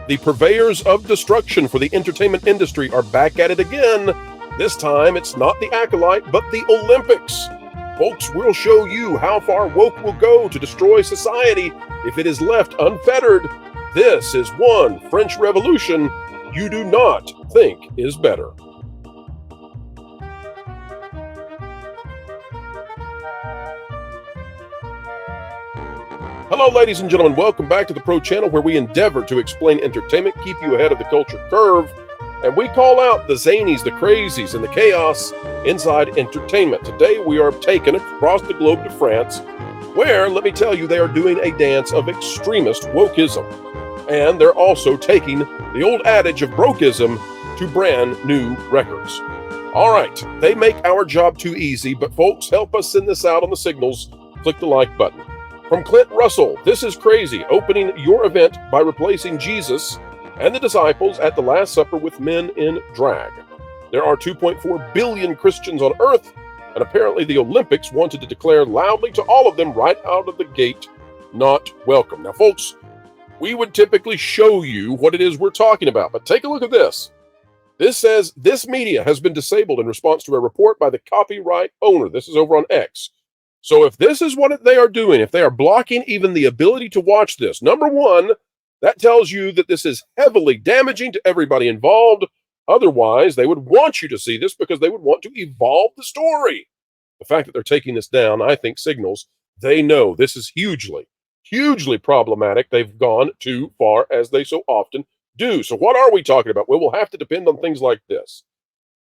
The purveyors of destruction for the entertainment industry are back at it again. This time, it's not the Acolyte, but the Olympics. Folks, we'll show you how far woke will go to destroy society if it is left unfettered. This is one French Revolution you do not think is better. Hello, ladies and gentlemen. Welcome back to the Pro Channel, where we endeavor to explain entertainment, keep you ahead of the culture curve, and we call out the zanies, the crazies, and the chaos inside entertainment. Today, we are taken across the globe to France, where, let me tell you, they are doing a dance of extremist wokeism. And they're also taking the old adage of brokeism to brand new records. All right, they make our job too easy, but folks, help us send this out on the signals. Click the like button. From Clint Russell, this is crazy, opening your event by replacing Jesus and the disciples at the Last Supper with men in drag. There are 2.4 billion Christians on earth, and apparently the Olympics wanted to declare loudly to all of them right out of the gate, not welcome. Now, folks, we would typically show you what it is we're talking about, but take a look at this. This says this media has been disabled in response to a report by the copyright owner. This is over on X. So if this is what they are doing, if they are blocking even the ability to watch this, number one, that tells you that this is heavily damaging to everybody involved. Otherwise, they would want you to see this because they would want to evolve the story. The fact that they're taking this down, I think, signals they know this is hugely problematic. They've gone too far, as they so often do. So what are we talking about? Well, we'll have to depend on things like this.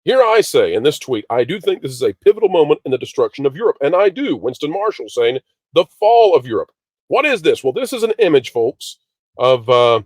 Here I say in this tweet, I do think this is a pivotal moment in the destruction of Europe. And I do. Winston Marshall saying the fall of Europe. What is this? Well, this is an image, folks, of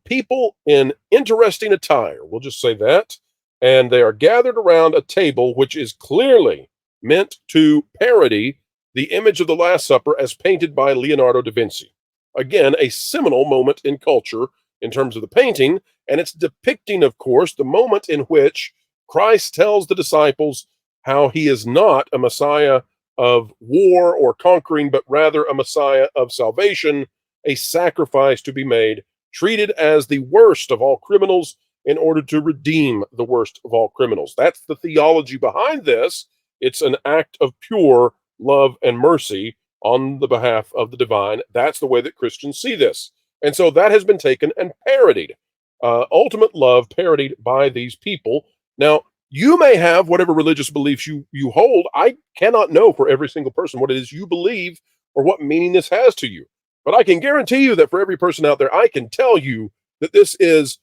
people in interesting attire. We'll just say that. And they are gathered around a table, which is clearly meant to parody the image of the Last Supper as painted by Leonardo da Vinci. Again, a seminal moment in culture in terms of the painting. And it's depicting, of course, the moment in which Christ tells the disciples how he is not a Messiah of war or conquering, but rather a Messiah of salvation, a sacrifice to be made, treated as the worst of all criminals in order to redeem the worst of all criminals. That's the theology behind this. It's an act of pure love and mercy on the behalf of the divine. That's the way that Christians see this. And so that has been taken and parodied. Ultimate love parodied by these people. Now, you may have whatever religious beliefs you hold. I cannot know for every single person what it is you believe or what meaning this has to you. But I can guarantee you that for every person out there, I can tell you that this is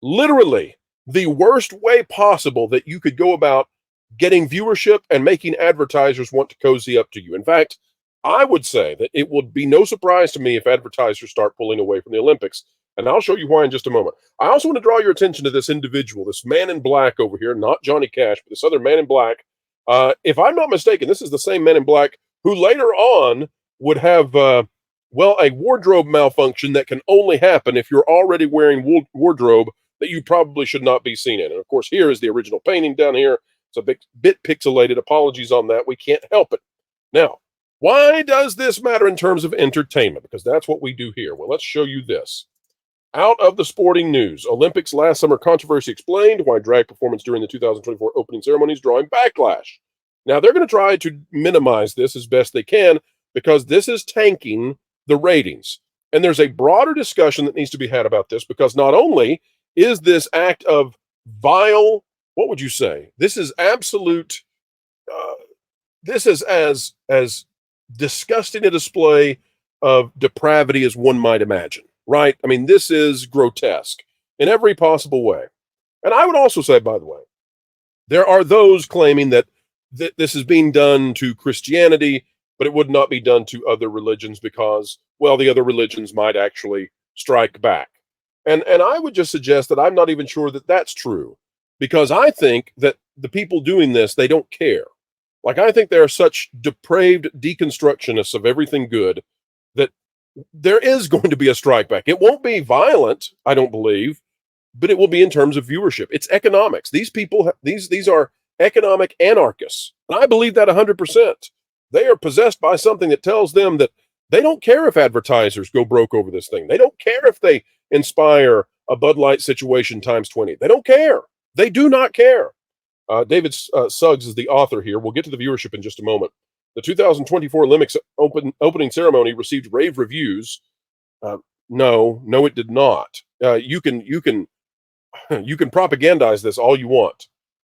literally the worst way possible that you could go about getting viewership and making advertisers want to cozy up to you. In fact, I would say that it would be no surprise to me if advertisers start pulling away from the Olympics. And I'll show you why in just a moment. I also want to draw your attention to this individual, this man in black over here, not Johnny Cash, but this other man in black. If I'm not mistaken, this is the same man in black who later on would have, a wardrobe malfunction that can only happen if you're already wearing wardrobe that you probably should not be seen in. And of course, here is the original painting down here. It's a bit pixelated. Apologies on that. We can't help it. Now, why does this matter in terms of entertainment? Because that's what we do here. Well, let's show you this. Out of the sporting news, Olympics last summer controversy explained why drag performance during the 2024 opening ceremony is drawing backlash. Now, they're going to try to minimize this as best they can because this is tanking the ratings. And there's a broader discussion that needs to be had about this because not only is this act of vile, what would you say? This is absolute, this is as disgusting a display of depravity as one might imagine. Right? I mean, this is grotesque in every possible way. And I would also say, by the way, there are those claiming that this is being done to Christianity, but it would not be done to other religions because, well, the other religions might actually strike back. And I would just suggest that I'm not even sure that that's true because I think that the people doing this, they don't care. Like, I think they are such depraved deconstructionists of everything good that there is going to be a strike back. It won't be violent, I don't believe, but it will be in terms of viewership. It's economics. These people, these are economic anarchists. And I believe that 100%. They are possessed by something that tells them that they don't care if advertisers go broke over this thing. They don't care if they inspire a Bud Light situation times 20. They don't care. They do not care. David Suggs is the author here. We'll get to the viewership in just a moment. The 2024 Olympics opening ceremony received rave reviews. No, it did not. You can propagandize this all you want.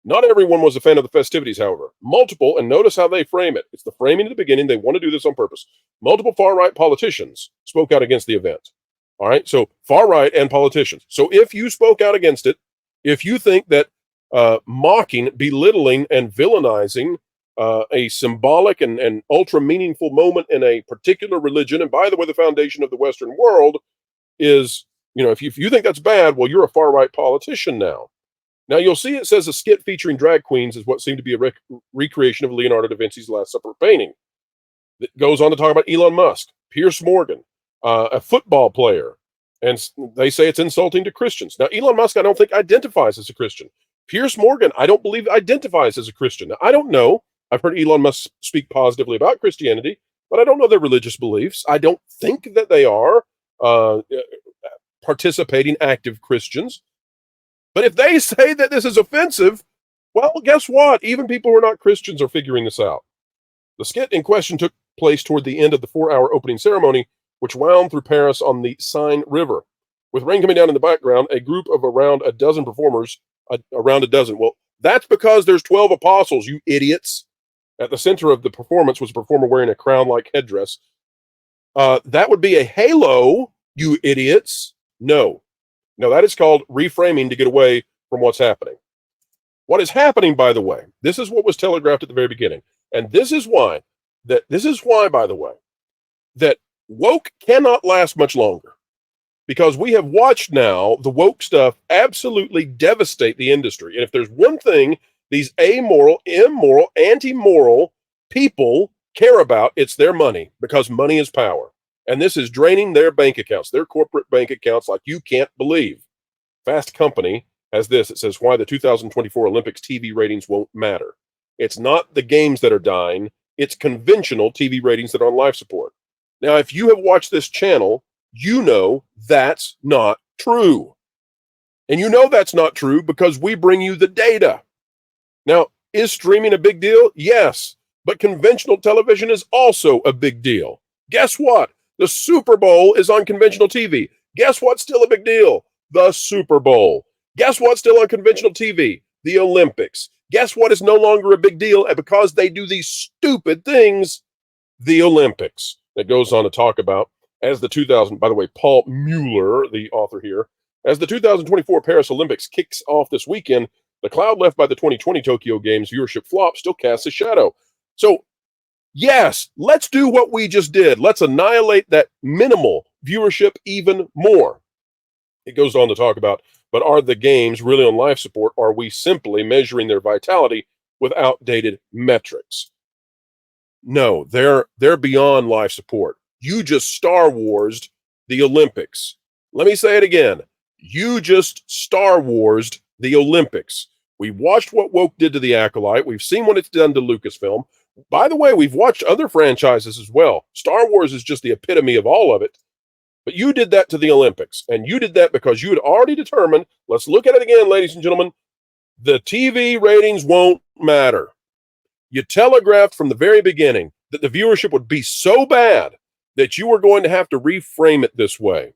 Not everyone was a fan of the festivities, however. Multiple, and notice how they frame it. It's the framing at the beginning. They want to do this on purpose. Multiple far-right politicians spoke out against the event. All right, so far-right and politicians. So if you spoke out against it, if you think that mocking, belittling, and villainizing a symbolic and ultra-meaningful moment in a particular religion, and by the way, the foundation of the Western world is, if you think that's bad, well, you're a far-right politician now. Now, you'll see it says a skit featuring drag queens is what seemed to be a recreation of Leonardo da Vinci's Last Supper painting. It goes on to talk about Elon Musk, Piers Morgan, a football player, and they say it's insulting to Christians. Now, Elon Musk, I don't think identifies as a Christian. Piers Morgan, I don't believe identifies as a Christian. Now, I don't know. I've heard Elon Musk speak positively about Christianity, but I don't know their religious beliefs. I don't think that they are participating active Christians. But if they say that this is offensive, well, guess what? Even people who are not Christians are figuring this out. The skit in question took place toward the end of the 4-hour opening ceremony, which wound through Paris on the Seine River. With rain coming down in the background, a group of around a dozen performers, around a dozen. Well, that's because there's 12 apostles, you idiots. At the center of the performance was a performer wearing a crown-like headdress. That would be a halo, you idiots. No, that is called reframing to get away from what's happening. What is happening, by the way, this is what was telegraphed at the very beginning. And this is why, by the way, that woke cannot last much longer. Because we have watched now the woke stuff absolutely devastate the industry. And if there's one thing these amoral, immoral, anti-moral people care about, it's their money, because money is power. And this is draining their bank accounts, their corporate bank accounts, like you can't believe. Fast Company has this. It says why the 2024 Olympics TV ratings won't matter. It's not the games that are dying. It's conventional TV ratings that are on life support. Now, if you have watched this channel, you know that's not true. And you know that's not true because we bring you the data. Now, is streaming a big deal? Yes. But conventional television is also a big deal. Guess what? The Super Bowl is on conventional TV. Guess what's still a big deal? The Super Bowl. Guess what's still on conventional TV? The Olympics. Guess what is no longer a big deal? And because they do these stupid things, the Olympics. It goes on to talk about, as the 2000, by the way, Paul Mueller, the author here, as the 2024 Paris Olympics kicks off this weekend, the cloud left by the 2020 Tokyo Games viewership flop still casts a shadow. So, yes, let's do what we just did. Let's annihilate that minimal viewership even more. It goes on to talk about, but are the games really on life support? Or are we simply measuring their vitality with outdated metrics? No, they're beyond life support. You just Star Wars'd the Olympics. Let me say it again. You just Star Wars'd the Olympics. We watched what woke did to the Acolyte. We've seen what it's done to Lucasfilm. By the way, we've watched other franchises as well. Star Wars is just the epitome of all of it. But you did that to the Olympics. And you did that because you had already determined, let's look at it again, ladies and gentlemen, the TV ratings won't matter. You telegraphed from the very beginning that the viewership would be so bad that you were going to have to reframe it this way.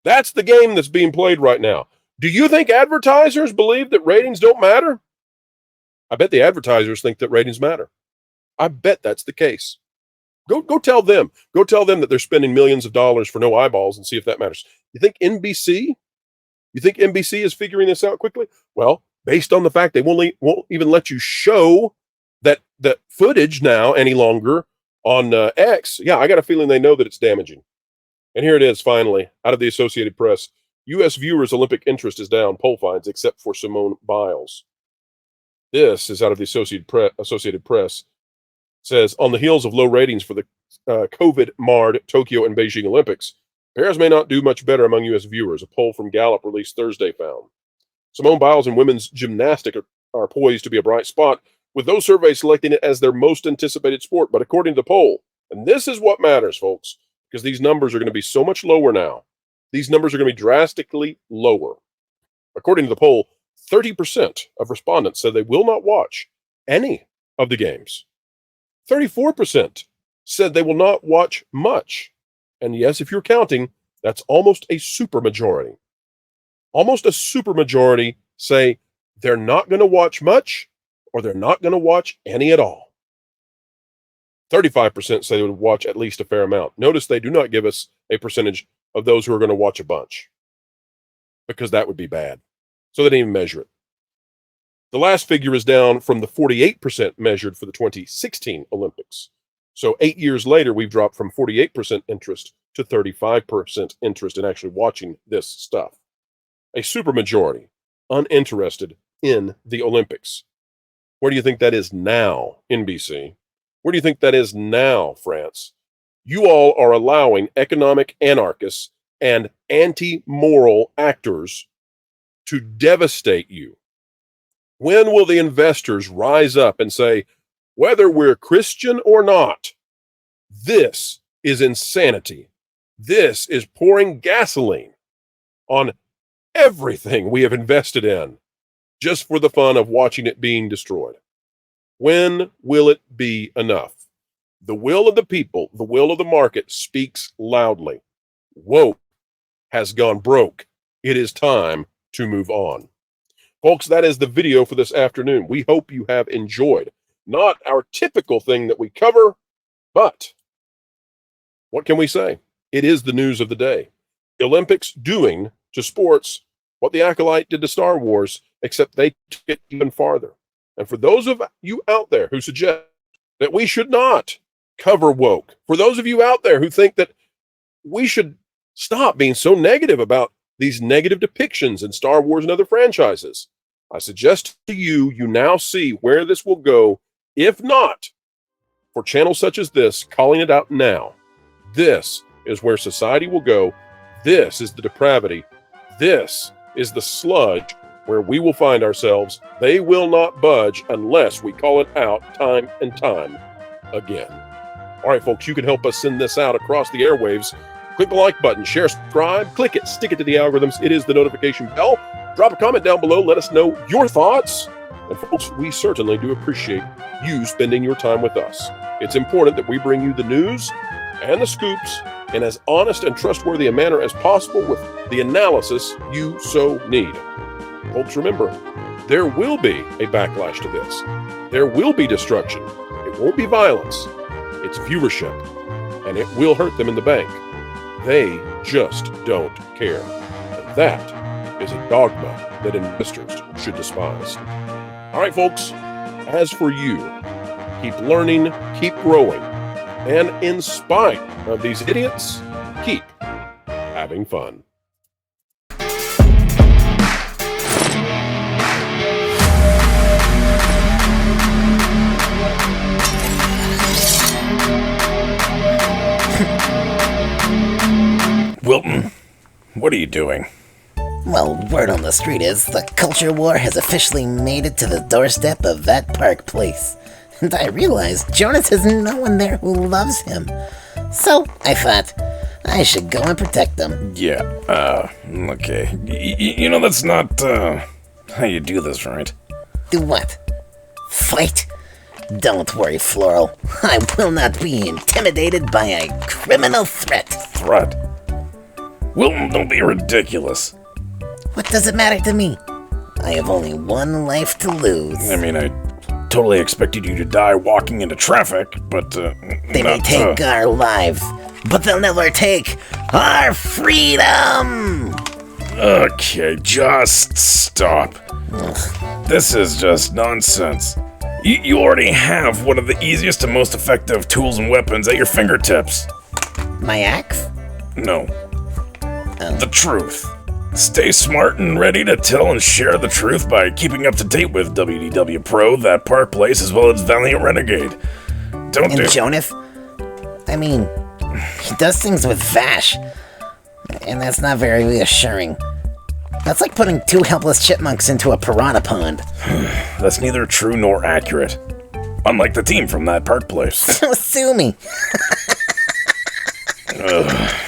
That's the game that's being played right now. Do you think advertisers believe that ratings don't matter? I bet the advertisers think that ratings matter. I bet that's the case. Go tell them. Go tell them that they're spending millions of dollars for no eyeballs and see if that matters. You think NBC? You think NBC is figuring this out quickly? Well, based on the fact they won't even let you show that footage now any longer on X. Yeah, I got a feeling they know that it's damaging. And here it is, finally, out of the Associated Press. U.S. viewers' Olympic interest is down, poll finds, except for Simone Biles. This is out of the Associated Press. It says, on the heels of low ratings for the COVID-marred Tokyo and Beijing Olympics, Paris may not do much better among U.S. viewers, a poll from Gallup released Thursday found. Simone Biles and women's gymnastics are poised to be a bright spot, with those surveys selecting it as their most anticipated sport. But according to the poll, and this is what matters, folks, because these numbers are going to be so much lower now, these numbers are going to be drastically lower. According to the poll, 30% of respondents said they will not watch any of the games. 34% said they will not watch much. And yes, if you're counting, that's almost a supermajority. Almost a supermajority say they're not going to watch much or they're not going to watch any at all. 35% say they would watch at least a fair amount. Notice they do not give us a percentage of those who are going to watch a bunch, because that would be bad. So they didn't even measure it. The last figure is down from the 48% measured for the 2016 Olympics. So 8 years later, we've dropped from 48% interest to 35% interest in actually watching this stuff. A supermajority uninterested in the Olympics. Where do you think that is now, NBC? Where do you think that is now, France? You all are allowing economic anarchists and anti-moral actors to devastate you. When will the investors rise up and say, whether we're Christian or not, this is insanity. This is pouring gasoline on everything we have invested in just for the fun of watching it being destroyed. When will it be enough? The will of the people, the will of the market speaks loudly. Woke has gone broke. It is time to move on. Folks, that is the video for this afternoon. We hope you have enjoyed. Not our typical thing that we cover, but what can we say? It is the news of the day. The Olympics doing to sports what the Acolyte did to Star Wars, except they took it even farther. And for those of you out there who suggest that we should not cover woke, for those of you out there who think that we should stop being so negative about these negative depictions in Star Wars and other franchises, I suggest to you, you now see where this will go, if not for channels such as this calling it out now. This is where society will go. This is the depravity. This is the sludge where we will find ourselves. They will not budge unless we call it out time and time again. All right, folks, you can help us send this out across the airwaves. Click the like button, share, subscribe, click it, stick it to the algorithms. It is the notification bell. Drop a comment down below. Let us know your thoughts. And folks, we certainly do appreciate you spending your time with us. It's important that we bring you the news and the scoops in as honest and trustworthy a manner as possible with the analysis you so need. Folks, remember, there will be a backlash to this. There will be destruction. It won't be violence. It's viewership, and it will hurt them in the bank. They just don't care. And that is a dogma that investors should despise. All right, folks, as for you, keep learning, keep growing, and in spite of these idiots, keep having fun. Wilton, what are you doing? Well, word on the street is the culture war has officially made it to the doorstep of that Park Place. And I realize Jonas has no one there who loves him. So I thought I should go and protect them. Yeah, okay. You know that's not, how you do this, right? Do what? Fight? Don't worry, Floral. I will not be intimidated by a criminal threat. Threat? Wilton, don't be ridiculous. What does it matter to me? I have only one life to lose. I mean, I totally expected you to die walking into traffic, but, They may take our lives, but they'll never take our freedom! Okay, just stop. This is just nonsense. You already have one of the easiest and most effective tools and weapons at your fingertips. My axe? No. The truth. Stay smart and ready to tell and share the truth by keeping up to date with WDW Pro, that Park Place, as well as Valiant Renegade. And Jonas? I mean, he does things with Vash, and that's not very reassuring. That's like putting two helpless chipmunks into a piranha pond. That's neither true nor accurate. Unlike the team from that Park Place. Sue me. Ugh.